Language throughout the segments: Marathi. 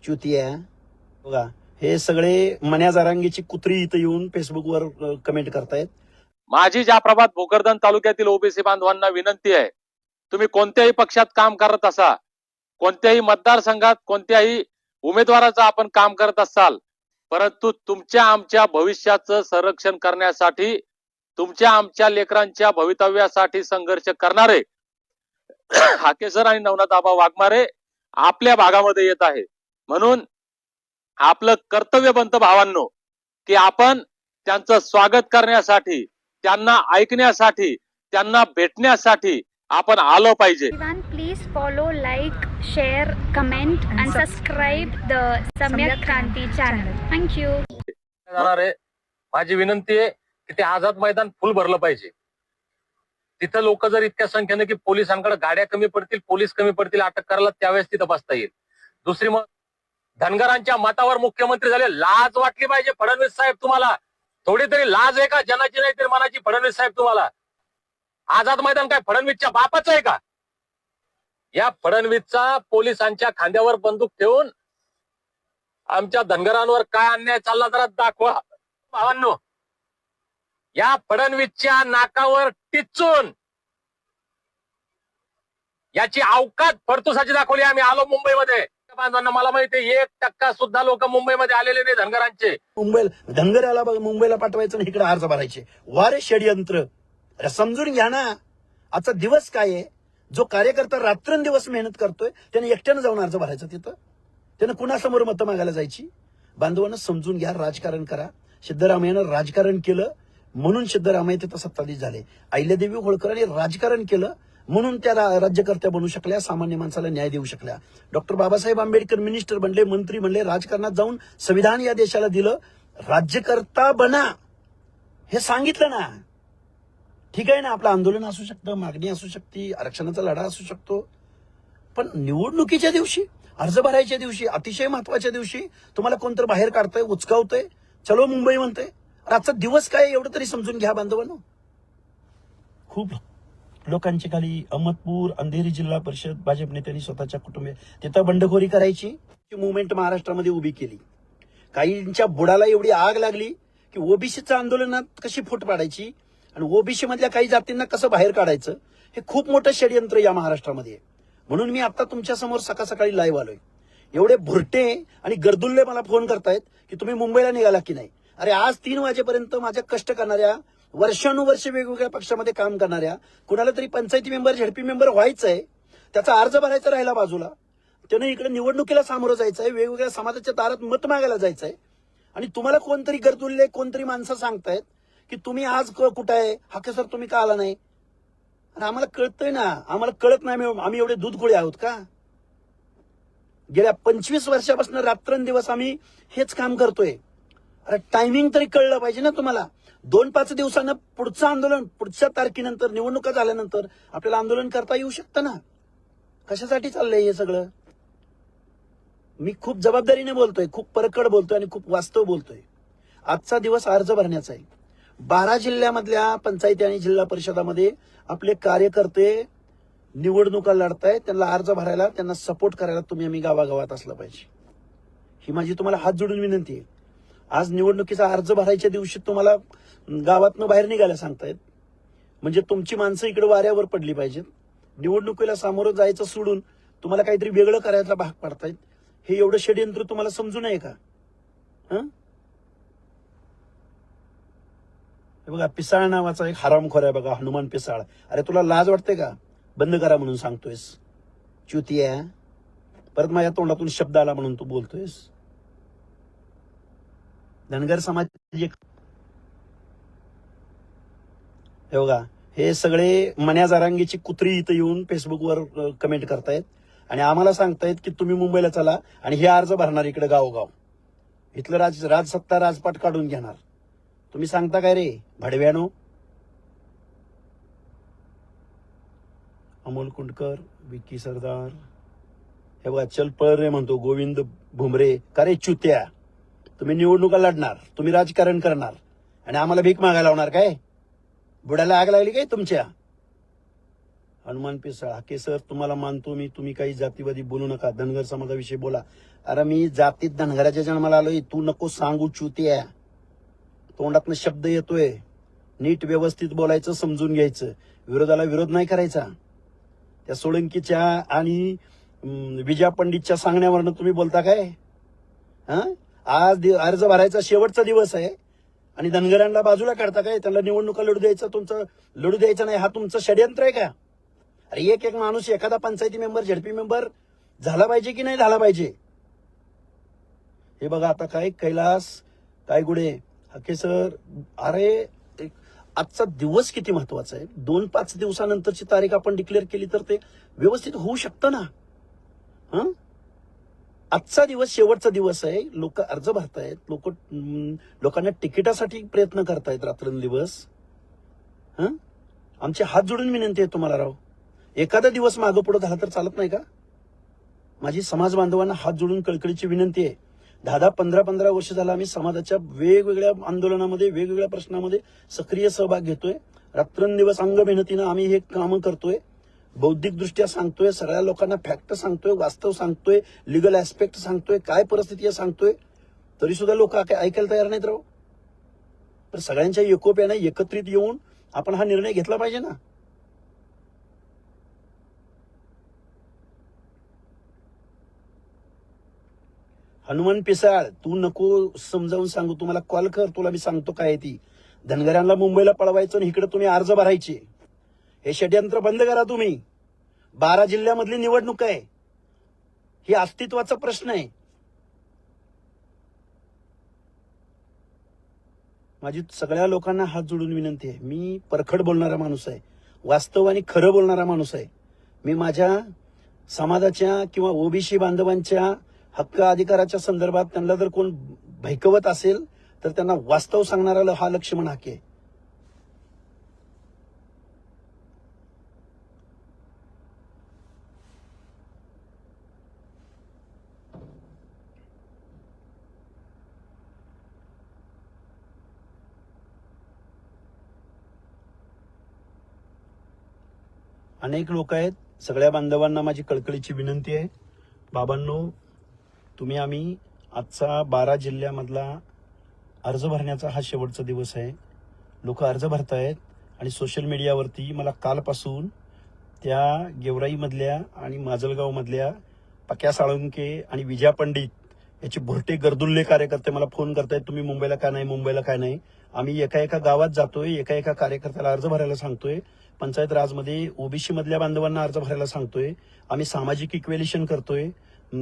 च्युतिया बघा, हे सगळे मन्या जारांगीची कुत्री इथं येऊन फेसबुकवर कमेंट करतायत. माझी ज्या प्रभात भोकरदन तालुक्यातील ओबीसी बांधवांना विनंती आहे, तुम्ही कोणत्याही पक्षात काम करत असा, कोणत्याही मतदारसंघात कोणत्याही उमेदवाराचं आपण काम करत असाल, परंतु तुमच्या आमच्या भविष्याचं संरक्षण करण्यासाठी, तुमच्या आमच्या लेकरांच्या भवितव्यासाठी संघर्ष करणारे हाकेसर आणि नवनाथ आबा वाघमारे आपल्या भागामध्ये येत आहे. म्हणून आपलं कर्तव्य बनतं भावांनो, की आपण त्यांचं स्वागत करण्यासाठी, त्यांना ऐकण्यासाठी, त्यांना भेटण्यासाठी आपण आलो पाहिजे. Everyone, please follow, like, share, comment and subscribe the Samyak Kranti channel. Thank you. जाणार आहे. माझी विनंती आहे की ते आझाद मैदान फुल भरलं पाहिजे. तिथं लोक जर इतक्या संख्येने की पोलिसांकडे गाड्या कमी पडतील, पोलीस कमी पडतील अटक करायला, त्यावेळेस तिथं बसता येईल. दुसरी मग धनगरांच्या मतावर मुख्यमंत्री झाले, लाज वाटली पाहिजे फडणवीस साहेब. तुम्हाला थोडी तरी लाज आहे का? जनाची नाही तरी मनाची फडणवीस साहेब तुम्हाला. आझाद मैदान काय फडणवीसच्या बापाचं आहे का? या फडणवीसचा पोलिसांच्या खांद्यावर बंदूक ठेवून आमच्या धनगरांवर काय अन्याय चालला जरा दाखवा भावांनो. या फडणवीसच्या नाकावर टिचून याची अवकात फडतुसाची दाखवली. आम्ही आलो मुंबईमध्ये. बांधवांना मला माहिती आहे 1% सुद्धा लोक मुंबईमध्ये आलेले नाही धनगरांचे. मुंबईला धनगराला मुंबईला पाठवायचं आणि इकडे अर्ज भरायचे. वारे षडयंत्र. अरे समजून घ्या ना, आजचा दिवस काय आहे. जो कार्यकर्ता रात्रंदिवस मेहनत करतोय त्याने एकट्यानं जाऊन अर्ज भरायचा तिथं, त्यानं कुणासमोर मतं मागायला जायची. बांधवांना समजून घ्या, राजकारण करा. सिद्धरामय्यानं राजकारण केलं म्हणून सिद्धरामय्या तिथं सत्ताधीश झाले. अहिल्यादेवी होळकरांनी राजकारण केलं म्हणून त्या राज्यकर्त्या बनू शकल्या, सामान्य माणसाला न्याय देऊ शकल्या. डॉक्टर बाबासाहेब आंबेडकर मिनिस्टर बनले, मंत्री बनले, राजकारणात जाऊन संविधान या देशाला दिलं. राज्यकर्ता बना हे सांगितलं ना. ठीक आहे ना, आपलं आंदोलन असू शकतं, मागणी असू शकते, आरक्षणाचा लढा असू शकतो, पण निवडणुकीच्या दिवशी, अर्ज भरायच्या दिवशी, अतिशय महत्वाच्या दिवशी तुम्हाला कोणतरी बाहेर काढतंय, उचकावतंय, चलो मुंबई म्हणतंय. आजचा दिवस काय एवढं तरी समजून घ्या बांधवांनो. खूप लोकांची खाली अहमदपूर अंधेरी जिल्हा परिषद भाजप नेत्यांनी स्वतःच्या कुटुंबीय तिथं बंडखोरी करायची मुवमेंट महाराष्ट्रामध्ये उभी केली. काहींच्या बुडाला एवढी आग लागली की ओबीसीच्या आंदोलनात कशी फूट पाडायची आणि ओबीसी मधल्या काही जातींना कसं बाहेर काढायचं, हे खूप मोठं षडयंत्र या महाराष्ट्रामध्ये. म्हणून मी आता तुमच्या समोर सकाळ सकाळी लाईव्ह आलोय. एवढे भुरटे आणि गर्दुल्ले मला फोन करतायत की तुम्ही मुंबईला निघाला की नाही. अरे आज 3 वाजेपर्यंत माझ्या कष्ट करणाऱ्या, वर्षानुवर्ष वेगवेगळ्या पक्षामध्ये काम करणाऱ्या, कुणाला तरी पंचायती मेंबर, झडपी मेंबर व्हायचंय, त्याचा अर्ज भरायचा राहिला बाजूला, त्यानं इकडे निवडणुकीला सामोरं जायचंय, वेगवेगळ्या समाजाच्या दारात मत मागायला जायचंय, आणि तुम्हाला कोणतरी गर्दुल्ले, कोणतरी माणसं सांगतायत की तुम्ही आज कुठं आहे, हाके सर तुम्ही का आला नाही. आणि आम्हाला कळतंय ना, आम्हाला कळत नाही आम्ही एवढे दूधगोळे आहोत का. गेल्या 25 वर्षापासून रात्रंदिवस आम्ही हेच काम करतोय. अरे टायमिंग तरी कळलं पाहिजे ना तुम्हाला. 2-5 दिवसानं पुढचं आंदोलन, पुढच्या तारखेनंतर निवडणुका झाल्यानंतर आपल्याला आंदोलन करता येऊ शकतं ना. कशासाठी चाललंय हे सगळं. मी खूप जबाबदारीने बोलतोय, खूप परखड बोलतोय आणि खूप वास्तव बोलतोय. आजचा दिवस अर्ज भरण्याचा आहे. 12 जिल्ह्यामधल्या पंचायती आणि जिल्हा परिषदामध्ये आपले कार्यकर्ते निवडणुका लढतायत, त्यांना अर्ज भरायला, त्यांना सपोर्ट करायला तुम्ही आम्ही गावागावात असलं पाहिजे. ही माझी तुम्हाला हात जोडून विनंती आहे. आज निवडणुकीचा अर्ज भरायच्या दिवशी तुम्हाला गावातनं बाहेर निघायला सांगतायत, म्हणजे तुमची माणसं इकडे वाऱ्यावर पडली पाहिजेत. निवडणुकीला सामोरं जायचं सोडून तुम्हाला काहीतरी वेगळं करायचा भाग पाडतायत. हे एवढं षडयंत्र तुम्हाला समजू नये का. हे बघा, पिसाळ नावाचा एक हरामखोर आहे बघा, हनुमान पिसाळ. अरे तुला लाज वाटते का? बंद करा म्हणून सांगतोयस. च्युतिया, परत माझ्या तोंडातून शब्द आला म्हणून तू बोलतोयस. धनगर समाज, हे बघा, हे सगळे मन्या जारांगीची कुत्री इथं येऊन फेसबुकवर कमेंट करतायत आणि आम्हाला सांगतायत की तुम्ही मुंबईला चला आणि हे अर्ज भरणार इकडे गावोगाव. इथलं राजसत्ता राजपाट काढून घेणार. तुम्ही सांगता काय रे भडव्यानो. अमोल कुंडकर, विकी सरदार, हे बघा, चल पळ रे म्हणतो गोविंद भुमरे. का रे च्युत्या, तुम्ही निवडणुका लढणार, तुम्ही राजकारण करणार आणि आम्हाला भीक मागायला लावणार काय? बुडाला आग लागली काय तुमच्या. हनुमान पिसाळ, हाके सर तुम्हाला मानतो मी, तुम्ही काही जातीवादी बोलू नका, धनगर समाजाविषयी बोला. अरे मी जातीत धनगराच्या जन्माला आलोय, तू नको सांगू चुत्या. तोंडातनं शब्द येतोय, नीट व्यवस्थित बोलायचं, समजून घ्यायचं, विरोधाला विरोध नाही करायचा. त्या सोळंकीच्या आणि विजया पंडितच्या सांगण्यावरनं तुम्ही बोलता काय? हा, आज अर्ज भरायचा शेवटचा दिवस आहे आणि धनगरांना बाजूला काढता काय? त्यांना निवडणुका लढू द्यायचा नाही, हा तुमचं षडयंत्र आहे का? अरे एक एक माणूस एखादा पंचायती मेंबर, झडपी मेंबर झाला पाहिजे की नाही झाला पाहिजे? हे बघा आता काय कैलास काय गुडे, हाके सर, अरे आजचा दिवस किती महत्वाचा आहे. 2-5 दिवसानंतरची तारीख आपण डिक्लेअर केली तर ते व्यवस्थित होऊ शकतं ना. हं, आजचा दिवस शेवटचा दिवस आहे. लोक अर्ज भरतायत, लोकांना तिकिटासाठी प्रयत्न करतायत रात्रंदिवस. हं, आमचे हात जोडून विनंती आहे तुम्हाला राव, एखादा दिवस मागं पुढे झाला तर चालत नाही का? माझी समाज बांधवांना हात जोडून कळकळीची विनंती आहे. 10-15 वर्ष झाला आम्ही समाजाच्या वेगवेगळ्या आंदोलनामध्ये, वेगवेगळ्या प्रश्नामध्ये सक्रिय सहभाग घेतोय. रात्रंदिवस अंग मेहनतीनं आम्ही हे कामं करतोय. बौद्धिकदृष्ट्या सांगतोय, सगळ्या लोकांना फॅक्ट सांगतोय, वास्तव सांगतोय, लिगल ऍस्पेक्ट सांगतोय, काय परिस्थिती आहे सांगतोय. तरी सुद्धा लोक ऐकायला तयार नाहीत राव. तर सगळ्यांच्या एकोप्याने एकत्रित येऊन आपण हा निर्णय घेतला पाहिजे ना. हनुमान पिसाळ, तू नको समजावून सांगू, तुम्हाला कॉल कर, तुला मी सांगतो काय ती. धनगरांना मुंबईला पळवायचं आणि इकडे तुम्ही अर्ज भरायचे, हे षडयंत्र बंद करा तुम्ही. 12 जिल्ह्यामधली निवडणूक आहे, ही अस्तित्वाचा प्रश्न आहे. माझी सगळ्या लोकांना हात जोडून विनंती आहे. मी परखड बोलणारा माणूस आहे, वास्तव आणि खरं बोलणारा माणूस आहे. मी माझ्या समाजाच्या किंवा ओबीसी बांधवांच्या हक्क अधिकाराच्या संदर्भात त्यांना जर कोण भैकवत असेल तर त्यांना वास्तव सांगणारा हा लक्ष्मण हाके. अनेक लोक आहेत, सगळ्या बांधवांना माझी कळकळीची विनंती आहे. बाबांनो, आम्ही आजचा 12 जिल्ह्यामधला अर्ज भरण्याचा हा शेवटचा दिवस आहे. लोक अर्ज भरतायत आणि सोशल मीडियावरती मला कालपासून त्या गेवराईमधल्या आणि माजलगावमधल्या पक्या साळुंके आणि विजया पंडित याचे भुरटे गर्दुल्ले कार्यकर्ते मला फोन करतायत, तुम्ही मुंबईला का नाही, मुंबईला काय नाही. आम्ही एका गावात जातोय, एका कार्यकर्त्याला अर्ज भरायला सांगतोय. पंचायत राजमध्ये ओबीसी मधल्या बांधवांना अर्ज भरायला सांगतोय. आम्ही सामाजिक इक्वेलिशन करतोय.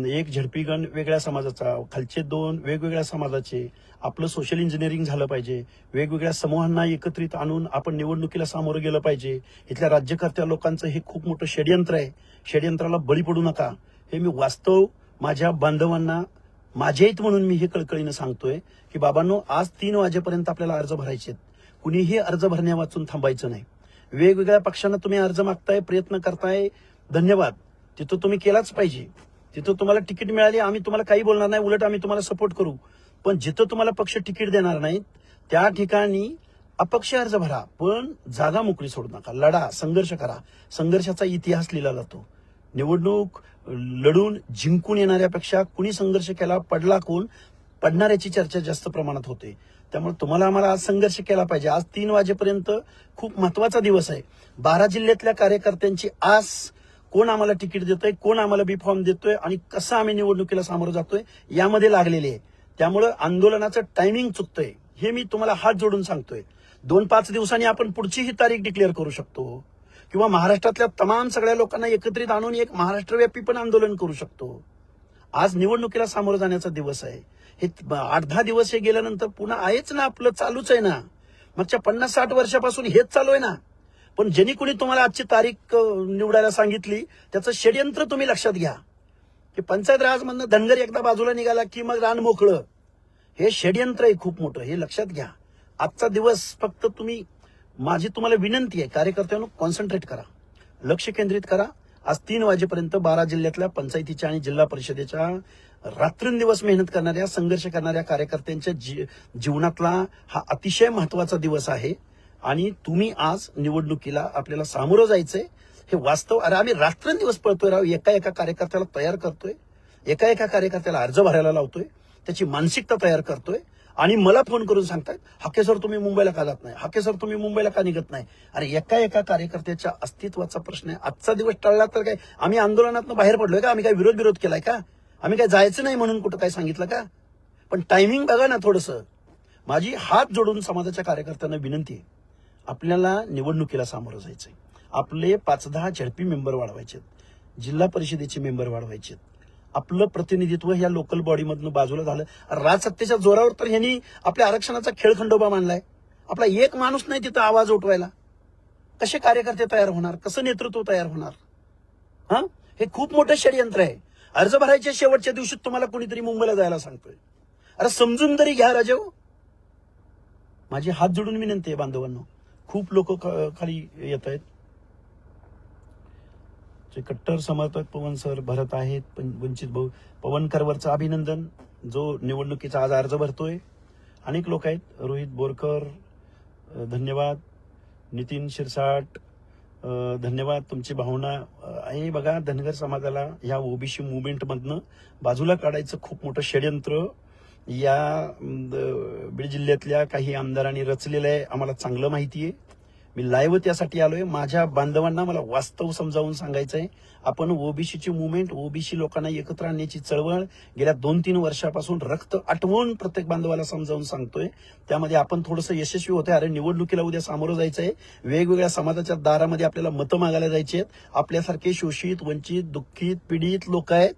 एक झडपी गण वेगळ्या समाजाचा, खालचे 2 वेगवेगळ्या समाजाचे. आपलं सोशल इंजिनिअरिंग झालं पाहिजे. वेगवेगळ्या समूहांना एकत्रित आणून आपण निवडणुकीला सामोरं गेलं पाहिजे. इथल्या राज्यकर्त्या लोकांचं हे खूप मोठं षडयंत्र आहे. षडयंत्राला बळी पडू नका. हे मी वास्तव माझ्या बांधवांना माझे हित म्हणून मी हे कळकळीनं सांगतोय की बाबांनो, आज 3 वाजेपर्यंत आपल्याला अर्ज भरायचे आहेत. कुणीही अर्ज भरण्या वाचून थांबायचं नाही. वेगवेगळ्या पक्षांना तुम्ही अर्ज मागताय, प्रयत्न करताय, धन्यवाद. तिथं तुम्ही केलाच पाहिजे. तिथं तुम्हाला तिकीट मिळाली, आम्ही तुम्हाला काही बोलणार नाही, उलट आम्ही तुम्हाला सपोर्ट करू. पण जिथं तुम्हाला पक्ष तिकीट देणार नाहीत त्या ठिकाणी अपक्ष अर्ज भरा, पण जागा मोकळी सोडू नका. लढा, संघर्ष करा. संघर्षाचा इतिहास लिहिला जातो. निवडणूक लढून जिंकून येणाऱ्यापेक्षा कुणी संघर्ष केला, पडला कोण, पडणाऱ्याची चर्चा जास्त प्रमाणात होते. त्यामुळे तुम्हाला आम्हाला आज संघर्ष केला पाहिजे. आज 3 वाजेपर्यंत खूप महत्वाचा दिवस आहे. 12 जिल्ह्यातल्या कार्यकर्त्यांची आस, कोण आम्हाला तिकीट देतोय, कोण आम्हाला बी फॉर्म देतोय आणि कसं आम्ही निवडणुकीला सामोरं जातोय यामध्ये लागलेले आहे. त्यामुळे आंदोलनाचं टायमिंग चुकतंय, हे मी तुम्हाला हात जोडून सांगतोय. 2-5 दिवसांनी आपण पुढचीही तारीख डिक्लेअर करू शकतो किंवा महाराष्ट्रातल्या तमाम सगळ्या लोकांना एकत्रित आणून एक महाराष्ट्रव्यापी पण आंदोलन करू शकतो. आज निवडणुकीला सामोरं जाण्याचा दिवस आहे. हे 8-10 दिवस हे गेल्यानंतर पुन्हा आहेच ना, आपलं चालूच आहे ना. मागच्या 50-60 वर्षापासून हेच चालू आहे ना. पण ज्यांनी कुणी तुम्हाला आजची तारीख निवडायला सांगितली त्याचं षडयंत्र तुम्ही लक्षात घ्या की पंचायत राजमधनं धनगर एकदा बाजूला निघाला की मग रान मोकळं. हे षडयंत्र आहे खूप मोठं, हे लक्षात घ्या. आजचा दिवस फक्त माझी तुम्हाला विनंती आहे, कार्यकर्त्यांनो कॉन्सन्ट्रेट करा, लक्ष केंद्रित करा. आज 3 वाजेपर्यंत 12 जिल्ह्यातल्या पंचायतीच्या आणि जिल्हा परिषदेच्या रात्रंदिवस मेहनत करणाऱ्या, संघर्ष करणाऱ्या कार्यकर्त्यांच्या जीवनातला हा अतिशय महत्वाचा दिवस आहे. आणि तुम्ही आज निवडणुकीला आपल्याला सामोरं जायचंय. हे वास्तव. अरे आम्ही रात्रंदिवस पळतोय राव, एका एका कार्यकर्त्याला तयार करतोय, एका एका कार्यकर्त्याला अर्ज भरायला लावतोय, त्याची मानसिकता तयार करतोय आणि मला फोन करून सांगतायत हाके सर तुम्ही मुंबईला का जात नाही, हाके सर तुम्ही मुंबईला का निघत नाही. अरे एका एका कार्यकर्त्याच्या अस्तित्वाचा प्रश्न आहे. आजचा दिवस टळला तर काय आम्ही आंदोलनातनं बाहेर पडलोय का, आम्ही काय विरोध केलाय का, आम्ही काय जायचं नाही म्हणून कुठं काय सांगितलं का. पण टायमिंग बघा ना थोडंसं. माझी हात जोडून समाजाच्या कार्यकर्त्यांना विनंती आहे, आपल्याला निवडणुकीला सामोरं जायचंय. आपले 5-10 झडपी मेंबर वाढवायचे, जिल्हा परिषदेचे मेंबर वाढवायचे. आपलं प्रतिनिधित्व ह्या लोकल बॉडीमधनं बाजूला झालं. राजसत्तेच्या जोरावर तर ह्यांनी आपल्या आरक्षणाचा खेळखंडोबा मांडलाय. आपला एक माणूस नाही तिथं आवाज उठवायला. कसे कार्यकर्ते तयार होणार, कसं नेतृत्व तयार होणार. हा, हे खूप मोठं षडयंत्र आहे. अर्ज भरायच्या शेवटच्या दिवशी तुम्हाला कोणीतरी मुंबईला जायला सांगतोय. अरे समजून तरी घ्या राजेव. माझी हात जोडून विनंती आहे बांधवांनो. खूप लोक खाली येत आहेत. जे कट्टर समर्थक पवन सर भरत आहेत, वंचित भाऊ पवनकरवरचं अभिनंदन, जो निवडणुकीचा आज अर्ज भरतोय. अनेक लोक आहेत, रोहित बोरकर धन्यवाद, नितीन शिरसाट धन्यवाद. तुमची भावना आहे बघा. धनगर समाजाला या ओबीसी मुवमेंटमधनं बाजूला काढायचं खूप मोठं षडयंत्र या बीड जिल्ह्यातल्या काही आमदारांनी रचलेलं आहे. आम्हाला चांगलं माहिती आहे. मी लाईव्ह त्यासाठी आलोय. माझ्या बांधवांना मला वास्तव समजावून सांगायचंय. आपण ओबीसीची मुवमेंट, ओबीसी लोकांना एकत्र आणण्याची चळवळ गेल्या 2-3 वर्षापासून रक्त आटवून प्रत्येक बांधवाला समजावून सांगतोय. त्यामध्ये आपण थोडंसं यशस्वी होतोय. अरे निवडणुकीला उद्या सामोरं जायचंय. वेगवेगळ्या समाजाच्या दारामध्ये आपल्याला मतं मागायला जायची आहेत. आपल्यासारखे शोषित, वंचित, दुःखित, पीडित लोक आहेत.